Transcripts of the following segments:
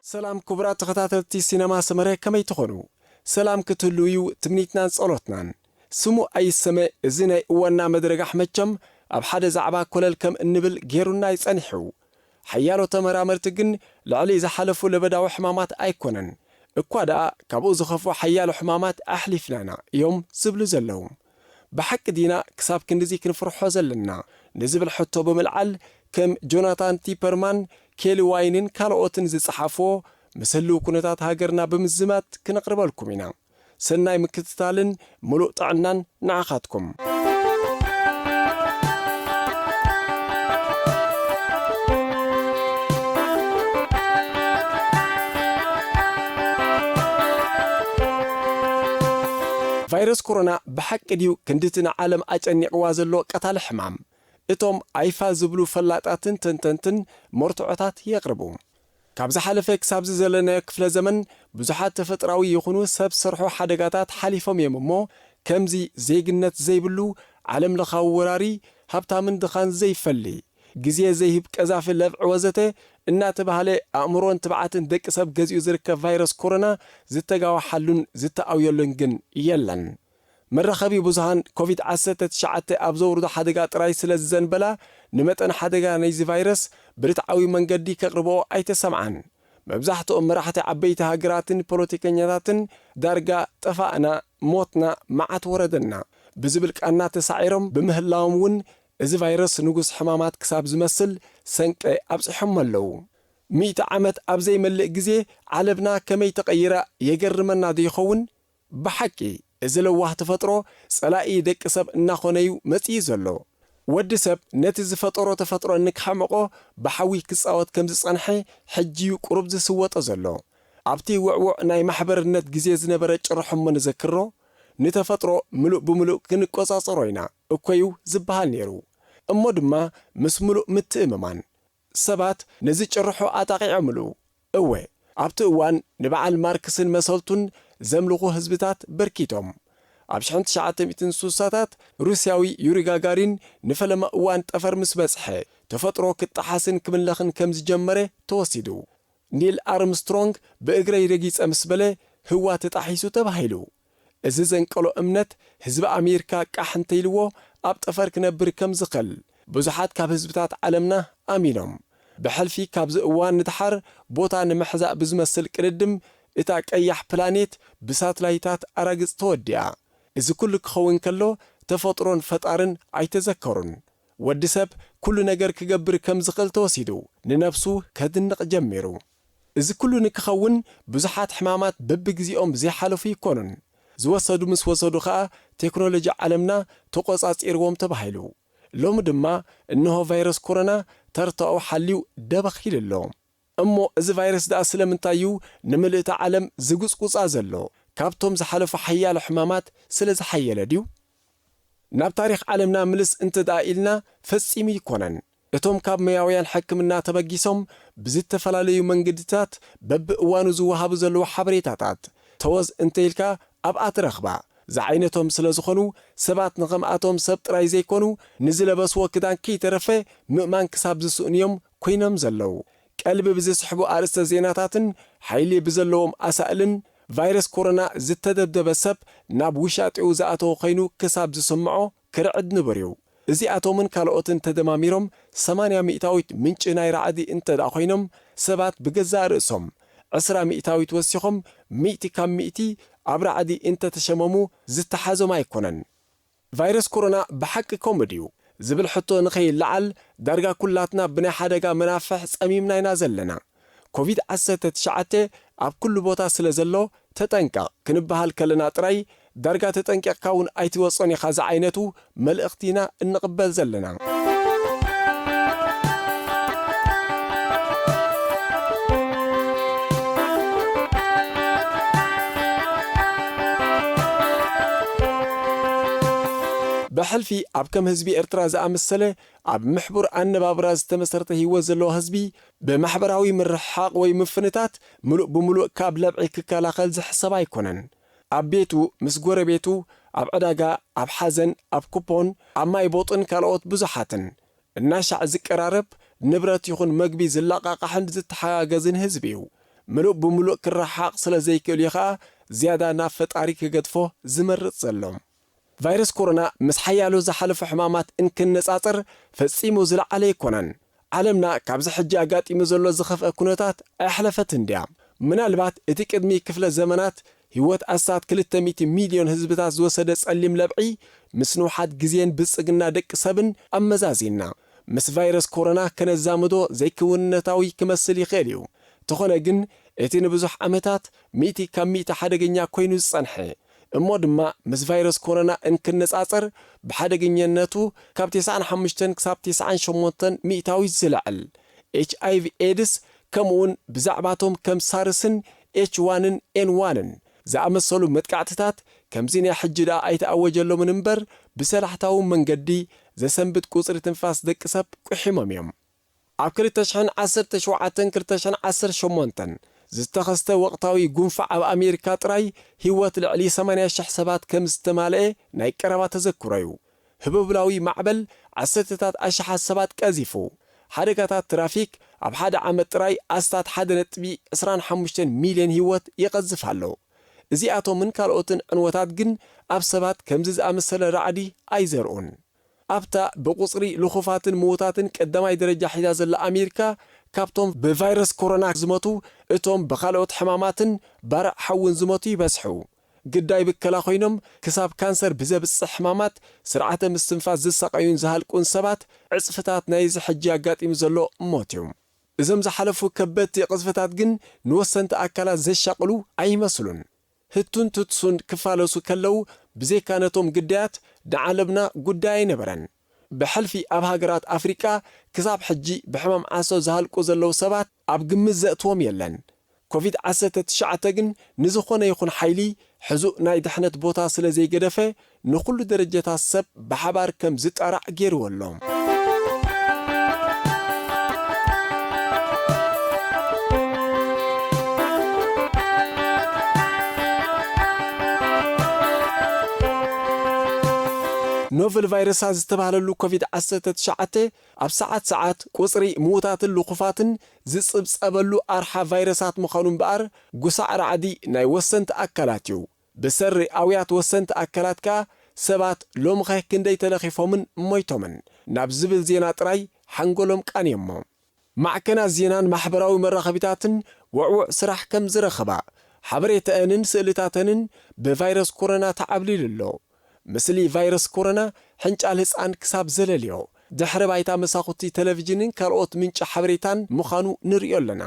سلام كبرات تخطاتلتي سينما سمره كما يتخونو سلام كتلويو تمنيتنا صلوتنا سمو أي السماء زيني وانا مدرق أحمدشم أب حدا زعبا كلل كم النبل غيرونا يسانحو حيالو تمرامر تقن لعلي إذا حلفو لبداو حمامات أيكونن اكوادا كابو زخفو حيالو حمامات أحلفنانا يوم سبلو زلوم بحق دينا كساب كندزي كنفرحو زلنا نزبل حطو بملعل كم جوناتان تيبرمان كيلي واينين كالوتن زي صحافو مسلو كونتات هاجرنا بمزمات كنقرب لكم هنا سناي مكتتالن ملوء طعنان نعخاتكم فيروس كورونا بحق ديو كندتنا عالم أجني قوازلو قتال حمام اتوم ايفا زبلو فلاتاتن تنتنتن مرتعطات يقربو كابز حلفك سابز زلنا كفل زمن بزحات تفطراوي يخونو سب سرحو حدقاتات حليفهم يممو كمزي زيقنت زيبلو عالم لخاو وراري هبتا من دخان زي فلي جزيه زي هب كزاف اللفع وزته إنا تبهالي أمرون تبعاتن دك سب جزيو زركة فيروس كورونا زتقاو حلون زتا أو يلنجن يلن مرة خبي بوزهان كوفيد 19 أبزور دو حدقات رايس للزنبلا نمتن حدقا نيزي فيروس برتعوي من قدي كقربو أي تسمعان مبزحتو مراحة عبيت هاجراتن بوليتيكنياتن دارقا تفاقنا موتنا معت وردنا بزبلك أنا تسعيرم بمهلاومون إذا فيروس نقص حمامات كساب زمسل سنك أبس حملو 100 عامت أبزي ملء جزي علبنا كما يتغير يجرمنا ديخون بحكي إذا لو واحد فترة سلاقي دك سب ناخونيو متيزلو ود سب نتز فترة تفترة إنك حمقه بحوي كساوات كم زصنحي حجيو قرب زسوات أزلو عبتي وعوع ناي محبر النت جزي زنبرج رحم من ذكره نتفترة ملؤ بملؤ كنك قصاصروينا أكويو زبهال نيرو أمو دما مس ملؤ متأممان سبات نزيج الرحو آتاقي عملو أوي عبتو وان نبعال ماركسن مسلطن زملغو هزبتات بركيتهم عبشان 900 روسياوي يوري غاغارين نفلما وان تفر مسبسحي تفترو كتحاسن كملخن كمز جمره توسيدو نيل أرمسترونغ بإقري رقيس أمسبله هو تتحيسو تبهيلو إزيزن قلو أمنت هزب أميركا كاحن تيلوو أب تفر كنبر كمز قل بزحات كاب هزبتات عالمنا أمينهم بحلفي كابز اوان ندحر بوتا نمحزاق بزمسل كردم اتا قيح بلانيت بساتلايتات أراغز توديا إذا كل كخوين كلو تفطرون فتارن ايتذكرون ودسب كل نجر كجبر كمز قل توسيدو لنفسه كدنق جميرو إذا كل نكخون بزحات حمامات ببجزيهم زي حالو في كونن زوصدو مس وصدو خا تكنولوجيا عالمنا تقصاص إيروم تبهيلو لوم دما إنه فيروس كورونا ترتاو حليو دبخيل اللوم أمو إذا فيروس دا سلمنتايو نملئت عالم زقوس قصا زلو كابتوم زحلف حيال حمامات سلز حيال ديو ناب تاريخ عالمنا ملس انت دائلنا فسيمي يكونن اتوم كاب مياويان حكمنا تبقيسهم بزيت فلاليو منقدتات بب اوانو زوهاب زلو حبريتاتات توز انتيلكا أبقات رخبا زعينتهم سلازخونو سبات نغماتهم سبت راي زيكونو نزل بس وكدان كي ترفه مؤمان كساب زسونيوم كوينم زلو قلب بزسحبو أرستا زيناتاتن حيلي بزلوهم أسألن فيروس كورونا زتدبدب سب ناب وشاتعو زاتو خينو كساب زسمعو كرعد نبريو إزي أتومن كالوتن تدماميرهم 800 منش ناي رعدي انت دا خينم سبات بجزا رأسهم 10 وسيخم 100 كم 100 عبر عدي انت تشممو زتحازو ما يكونن فيروس كورونا بحق كوميديو زبل حطو نخيل لعل درجة كلاتنا بنا حدقا منافح سأميمنا ينازلنا كوفيد 19 اب كل بوتا سلزلو تتنكا كنبها الكلنا تراي درجة تتنكا كون ايتي وصوني خاز عينتو ملأختينا النقبل زلنا بحلفي أب كم هزبي إرتراز أمسله أب محبر أن بابراز تمسرته يوزلو هزبي بمحبراوي من رحاق ويمفنتات ملؤ بملؤ كاب لبعي ككالاخل زحسبا يكونن أب بيتو مسقور بيتو أب عداقا أب حزن أب كوبون أب ما يبوطن كالوت بزحاتن الناشع زكرارب نبرت يخون مقبي زلاقا قحند زتحاقزن هزبيو ምሉእ ብምሉእ ክረሓቕ ስለ ዘይክእል እዩ ኸዓ ዝያዳ ናብ ፈጣሪ ክገድፎ ዝመርጽ ዘሎ ቫይረስ ኮሮና ምስ ሓያሎ ዝሓለፉ ሕማማት እንክነጻጽር ፈጺሙ ዝለዓለ ኣይኮነን ዓለምና ካብዚ ሕጂ ኣጋጢሙ ዘሎ ዝኸፍአ ኩነታት ኣሕለፈትን ድያ ምናልባት እቲ ቅድሚ ክፍለ ዘመናት ህይወት ኣሳት 200 ሚልዮን ህዝብታት ዝወሰደ ጸሊም ለብዒ ምስ ንውሓት ግዜን ብልጽግና ደቂ ሰብን ኣመዛዚና ምስ ቫይረስ ኮሮና ከነዛምዶ ዘይክውንነታዊ ክመስል ይኽእል እዩ ተኾነ ግን እቲ ንብዙሕ ዓመታት 100 ካብ 100 ሓደገኛ ኮይኑ ዝጸንሐ እሞ ድማ ምስ ቫይረስ ኮሮና እንክነጻጸር ብሓደገኛነቱ ካብ 95 ክሳብ 98 ሚእታዊ ዝለዓል HIV ኤድስ ከምኡውን ብዛዕባቶም ከም ሳርስን H1ን N1ን ዝኣመሰሉ መጥቃዕትታት ከምዚ ናይ ሕጂ ደኣ ኣይተኣወጀሎምን እምበር ብሰላሕታዊ መንገዲ ዘሰንብት ቁፅሪ ትንፋስ ደቂ ሰብ ቁሒሞም እዮም ኣብ 2017-2018 ዝተኸስተ ወቕታዊ ጉንፋዕ ኣብ ኣሜሪካ ጥራይ ህይወት ልዕሊ 80,000 ሰባት ከም ዝተማልአ ናይ ቀረባ ተዘክሮ እዩ ህቡብላዊ ማዕበል ዓሰርተታት ኣሽሓት ሰባት ቀዚፉ ሓደጋታት ትራፊክ ኣብ ሓደ ዓመት ጥራይ ኣስታት 1.25 ሚልዮን ህይወት ይቐዝፍ ኣሎ እዚኣቶምን ካልኦትን ዕንወታት ግን ኣብ ሰባት ከምዚ ዝኣመሰለ ራዕዲ ኣይዘርኡን ኣብታ ብቁፅሪ ልኹፋትን ምዉታትን ቀዳማይ ደረጃ ሒዛ ዘላ ኣሜሪካ ካብቶም ብቫይረስ ኮሮና ዝሞቱ እቶም ብኻልኦት ሕማማትን ባርዕ ሓውን ዝሞቱ ይበዝሑ ግዳይ ብከላ ኮይኖም ክሳብ ካንሰር ብዘብፅሕ ሕማማት ስርዓተ ምስትንፋስ ዝሰቃዩን ዝሃልቁን ሰባት ዕፅፍታት ናይዚ ሕጂ ኣጋጢሙ ዘሎ እሞት እዮም እዞም ዝሓለፉ ከበድቲ ቅፅፈታት ግን ንወሰንቲ ኣካላት ዘሻቅሉ ኣይመስሉን ህቱን ትትሱን ክፋለሱ ከለው ብዘይካ ነቶም ግዳያት ንዓለምና ጉዳይ ኣይነበረን ብሕልፊ ኣብ ሃገራት ኣፍሪቃ ክሳብ ሕጂ ብሕማም ዓሶ ዝሃልቁ ዘለው ሰባት ኣብ ግምት ዘእትዎም የለን ኮቪድ-19 ግን ንዝኾነ ይኹን ሓይሊ ሕዙእ ናይ ድሕነት ቦታ ስለ ዘይገደፈ ንኩሉ ደረጃታት ሰብ ብሓባር ከም ዝጠራዕ ገይርዎ ኣሎ ኖቨል ቫይረሳት ዝተባህለሉ ኮቪድ-19 ኣብ ሰዓት ቁፅሪ ምዉታትን ልኹፋትን ዝጽብጸበሉ ኣርሓ ቫይረሳት ምዃኑ እምበኣር ጉሳዕ ራዕዲ ናይ ወሰንቲ ኣካላት እዩ ብሰሪ ኣውያት ወሰንቲ ኣካላት ከዓ ሰባት ሎምኸ ክንደይ ተለኺፎምን ሞይቶምን ናብ ዝብል ዜና ጥራይ ሓንጎሎም ቃንየሞ ማዕከናት ዜናን ማሕበራዊ መራኸቢታትን ውዕውዕ ስራሕ ከም ዝረኸባ ሓበሬታንን ስእልታተንን ብቫይረስ ኮሮና ተዓብሊሉ ኣሎ ምስሊ ቫይረስ ኮሮና ሕንጫል ህፃን ክሳብ ዘለልዮ ድሕሪ ባይታ መሳኹቲ ቴሌቪዥንን ካልኦት ምንጭ ሓበሬታን ምዃኑ ንሪኦ ኣለና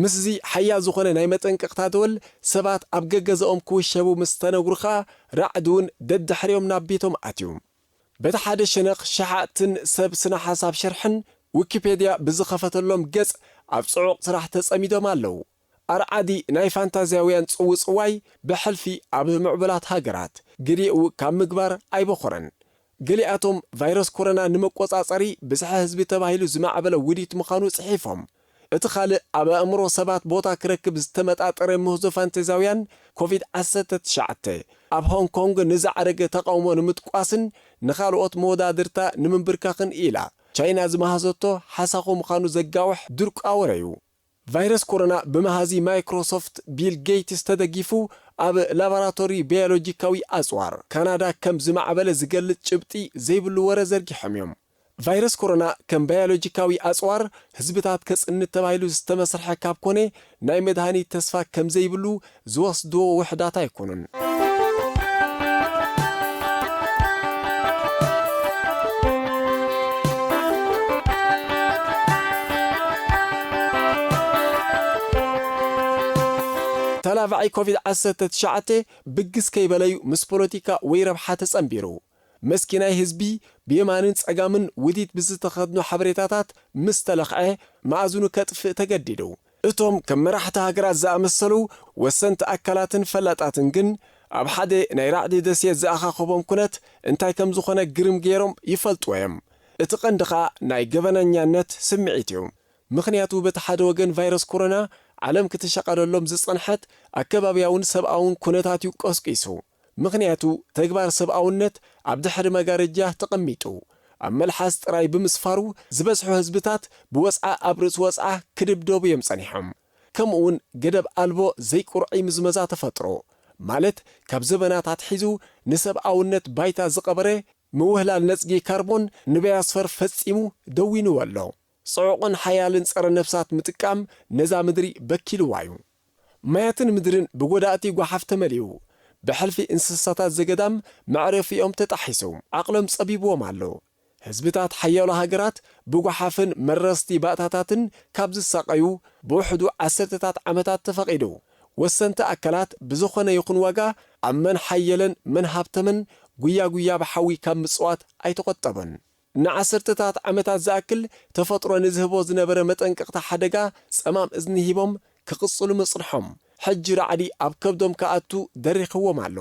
ምስዚ ሓያል ዝኾነ ናይ መጠንቀቕታ ደወል ሰባት ኣብ ገገዝኦም ክውሸቡ ምስ ተነግሩኻ ራዕዲ እውን ደድሕሪኦም ናብ ቤቶም ኣትዩ በቲ ሓደ ሸነኽ ሸሓዕትን ሰብ ስነ ሓሳብ ሸርሕን ዊኪፔድያ ብዝኸፈተሎም ገጽ ኣብ ጽዑቕ ስራሕ ተጸሚዶም ኣለዉ ኣርዓዲ ናይ ፋንታዝያውያን ጽውጽዋይ ብሕልፊ ኣብ ምዕቡላት ሃገራት ገሊኡ ካብ ምግባር ኣይበኾረን ገሊኣቶም ቫይረስ ኮሮና ንመቆጻጸሪ ብዝሐ ህዝቢ ተባሂሉ ዝማዕበለ ውዲት ምዃኑ ጽሒፎም እቲ ካልእ ኣብ ኣእምሮ ሰባት ቦታ ክረክብ ዝተመጣጠረ ምህዞ ፋንታዝያውያን ኮቪድ-19 ኣብ ሆንግ ኮንግ ንዝዓረገ ተቃውሞ ንምጥቋስን ንኻልኦት መወዳድርታ ንምንብርካኽን ኢላ ቻይና ዝመሃዘቶ ሓሳኹ ምዃኑ ዘጋውሕ ድርቋ ወረ እዩ ቫይረስ ኮሮና ብመሃዚ ማይክሮሶፍት ቢል ጌትስ ተደጊፉ ኣብ ላቦራቶሪ ቢዮሎጂካዊ ኣጽዋር ካናዳ ከም ዝማዕበለ ዝገልጽ ጭብጢ ዘይብሉ ወረ ዘርጊሖም እዮም ቫይረስ ኮሮና ከም ቢዮሎጂካዊ ኣጽዋር ህዝብታት ከጽንት ተባሂሉ ዝተመስርሐ ካብ ኮነ ናይ መድሃኒት ተስፋ ከም ዘይብሉ ዝወስድዎ ውሕዳት ኣይኮኑን ተላቫዒ ኮቪድ-19 ብግስ ከይበለዩ ምስ ፖለቲካ ወይ ረብሓ ተጸንቢሩ መስኪናይ ህዝቢ ብየማንን ጸጋምን ውዲት ብዝተኸድኑ ሓበሬታታት ምስ ተለኽዐ ማእዝኑ ከጥፍእ ተገዲዱ እቶም ከም መራሕቲ ሃገራት ዝኣመሰሉ ወሰንቲ ኣካላትን ፈላጣትን ግን ኣብ ሓደ ናይ ራዕዲ ደሴት ዝኣኻኸቦም ኩነት እንታይ ከም ዝኾነ ግርም ገይሮም ይፈልጥዎ እዮም እቲ ቀንዲ ኸኣ ናይ ገበነኛነት ስምዒት እዩ ምኽንያቱ በቲ ሓደ ወገን ቫይረስ ኮሮና ዓለም ክትሸቐለሎም ዝጸንሐት ኣከባብያውን ሰብኣውን ኩነታት እዩ ቀስቂሱ ምኽንያቱ ተግባር ሰብኣውነት ኣብ ድሕሪ መጋረጃ ተቐሚጡ ኣብ መልሓስ ጥራይ ብምስፋሩ ዝበዝሑ ህዝብታት ብወፅዓ ኣብ ርእሲ ወፅዓ ክድብደቡ እዮም ጸኒሖም ከምኡውን ገደብ ኣልቦ ዘይቁርዒ ምዝመዛ ተፈጥሮ ማለት ካብ ዘበናት ኣትሒዙ ንሰብኣውነት ባይታ ዝቐበረ ምውህላል ነጽጊ ካርቦን ንበያስፈር ፈጺሙ ደዊንዎ ኣሎ። ጽዑቕን ሓያልን ጸረ ነፍሳት ምጥቃም ነዛ ምድሪ በኪልዋ እዩ። ማያትን ምድርን ብጐዳእቲ ጓሓፍ ተመሊኡ ብሕልፊ እንስሳታት ዘገዳም መዕረፊኦም ተጣሒሱ ዓቕሎም ጸቢብዎም ኣሎ። ህዝብታት ሓያሎ ሃገራት ብጓሓፍን መረስቲ ባእታታትን ካብ ዝሳቐዩ ብውሕዱ ዓሰርተታት ዓመታት ተፈቒዱ ወሰንቲ ኣካላት ብዝኾነ ይኹን ዋጋ ኣብ መን ሓየለን መን ሃብተመን ጉያ ብሓዊ ካብ ምጽዋት ኣይተቖጠበን። ንዓሰርተታት ዓመታት ዝኣክል ተፈጥሮ ንዝህቦ ዝነበረ መጠንቀቕታ ሓደጋ ጸማም እዝኒ ሂቦም ክቕጽሉ ምጽንሖም ሕጂ ራዕዲ ኣብ ከብዶም ከኣቱ ደሪኽዎም ኣሎ።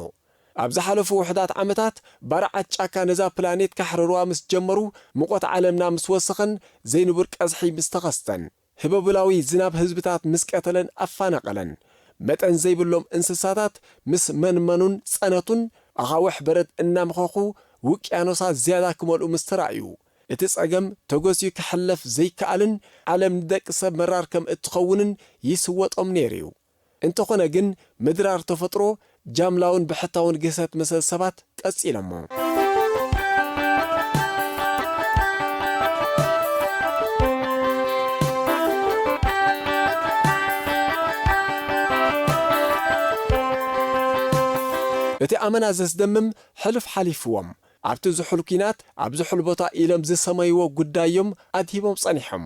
ኣብ ዝሓለፉ ውሕዳት ዓመታት ባርዓት ጫካ ነዛ ፕላኔት ካሕረርዋ ምስ ጀመሩ ሙቐት ዓለምና ምስ ወሰኸን ዘይንቡር ቀዝሒ ምስ ተኸስተን ህበብላዊ ዝናብ ህዝብታት ምስ ቀተለን ኣፋናቐለን መጠን ዘይብሎም እንስሳታት ምስ መንመኑን ጸነቱን ኣኻውሕ በረድ እናምኸኹ ውቅያኖሳት ዝያዳ ክመልኡ ምስ ተራእዩ እቲ ጸገም ተጐስዩ ክሕለፍ ዘይከኣልን ዓለም ንደቂ ሰብ መራር ከም እትኸውንን ይስወጦም ነይሩ እዩ። እንተኾነ ግን ምድራር ተፈጥሮ ጃምላውን ብሕታውን ግሰት መሰል ሰባት ቀጺሎሞ። እቲ ኣመና ዘስደምም ሕልፍ ሓሊፍዎም ኣብቲ ዝሑል ኩናት ኣብ ዝሑል ቦታ ኢሎም ዝሰመይዎ ጉዳዮም ኣድሂቦም ጸኒሖም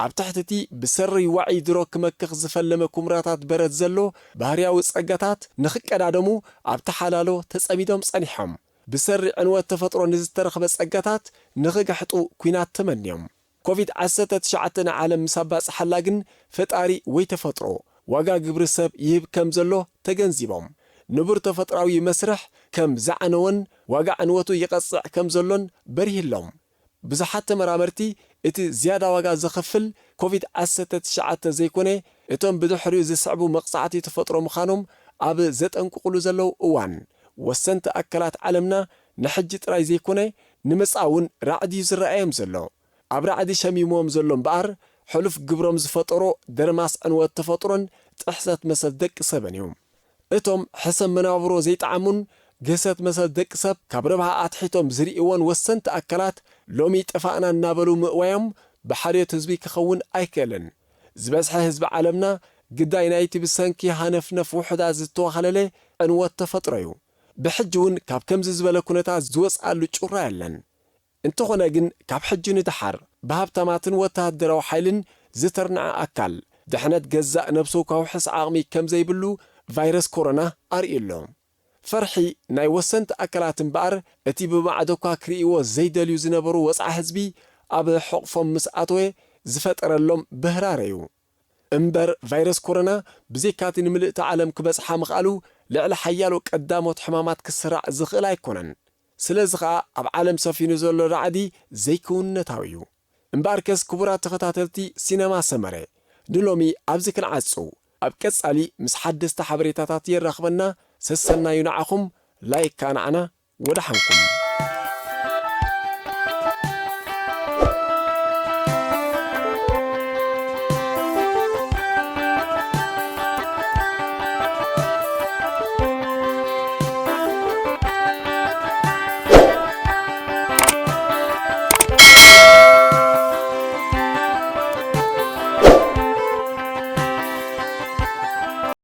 ኣብ ትሕቲ ብሰሪ ዋዒ ድሮ ክመክኽ ዝፈለመ ኩምራታት በረት ዘሎ ባህርያዊ ጸጋታት ንኽቀዳደሙ ኣብ ተሓላሎ ተጸሚዶም ጸኒሖም ብሰሪ ዕንወት ተፈጥሮ ንዝተረኸበ ጸጋታት ንኽገሕጡ ኩናት ተመንዮም። ኮቪድ-19 ዓለም ምስ ኣባጽሓላ ግን ፈጣሪ ወይ ተፈጥሮ ዋጋ ግብሪ ሰብ ይህብ ከም ዘሎ ተገንዚቦም ንቡር ተፈጥራዊ መስርሕ ከም ዝዓነወን ዋጋ ዕንወቱ ይቐጽዕ ከም ዘሎን በሪህሎም። ብዙሓት ተመራመርቲ እቲ ዝያዳ ዋጋ ዘኸፍል ኮቪድ-19 ዘይኮነ እቶም ብድሕሪኡ ዝስዕቡ መቕጻዕቲ ተፈጥሮ ምዃኖም ኣብ ዘጠንቅቕሉ ዘለዉ እዋን ወሰንቲ ኣካላት ዓለምና ንሕጂ ጥራይ ዘይኮነ ንመጻውን ራዕድዩ ዝረአዮም ዘሎ ኣብ ራዕዲ ሸሚሞም ዘሎ እምበኣር ሕሉፍ ግብሮም ዝፈጠሮ ደርማስ ዕንወት ተፈጥሮን ጥሕሰት መሰል ደቂ ሰብን እዩ። እቶም ሕሰብ መናብሮ ዘይጠዓሙን ገሰት መሰል ደቂ ሰብ ካብ ረብሓ ኣትሒቶም ዝርእዎን ወሰንቲ ኣካላት ሎሚ ጠፋእና እናበሉ ምእዋዮም ብሓድዮት ህዝቢ ክኸውን ኣይክእልን። ዝበዝሐ ህዝቢ ዓለምና ግዳይ ናይቲ ብሰንኪ ሃነፍነፍ ውሕዳት ዝተዋኸለለ ዕንወት ተፈጥሮ እዩ። ብሕጂ እውን ካብ ከምዚ ዝበለ ኩነታት ዝወፅኣሉ ጩራ የለን። እንተኾነ ግን ካብ ሕጂ ንድሓር ብሃብታማትን ወተሃደራዊ ሓይልን ዝተርንዐ ኣካል ድሕነት ገዛእ ነብሱ ካውሕስ ዓቕሚ ከም ዘይብሉ ቫይረስ ኮሮና ኣርእሎ። ፈርሒ ናይ ወሰንቲ ኣካላት እምበኣር እቲ ብማዕዶኳ ክርእይዎ ዘይደልዩ ዝነበሩ ወፃዓ ህዝቢ ኣብ ሕቕፎም ምስ ኣተወ ዝፈጠረሎም ብህራር እዩ። እምበር ቫይረስ ኮሮና ብዘይካቲ ንምልእቲ ዓለም ክበጽሓ ምኽኣሉ ልዕሊ ሓያሎ ቀዳሞት ሕማማት ክስራዕ ዝኽእል ኣይኮነን። ስለዚ ኸዓ ኣብ ዓለም ሰፊኑ ዘሎ ራዕዲ ዘይክውነታዊ እዩ። እምበር ከስ ክቡራት ተኸታተልቲ ሲነማ ሰመረ ንሎሚ ኣብዚ ክንዓጹ ኣብ ቀጻሊ ምስ ሓደስቲ ሓበሬታታት የራኽበና ሰሰናዩ ንዓኹም ላይክ ካናዕና ወዳሓንኩም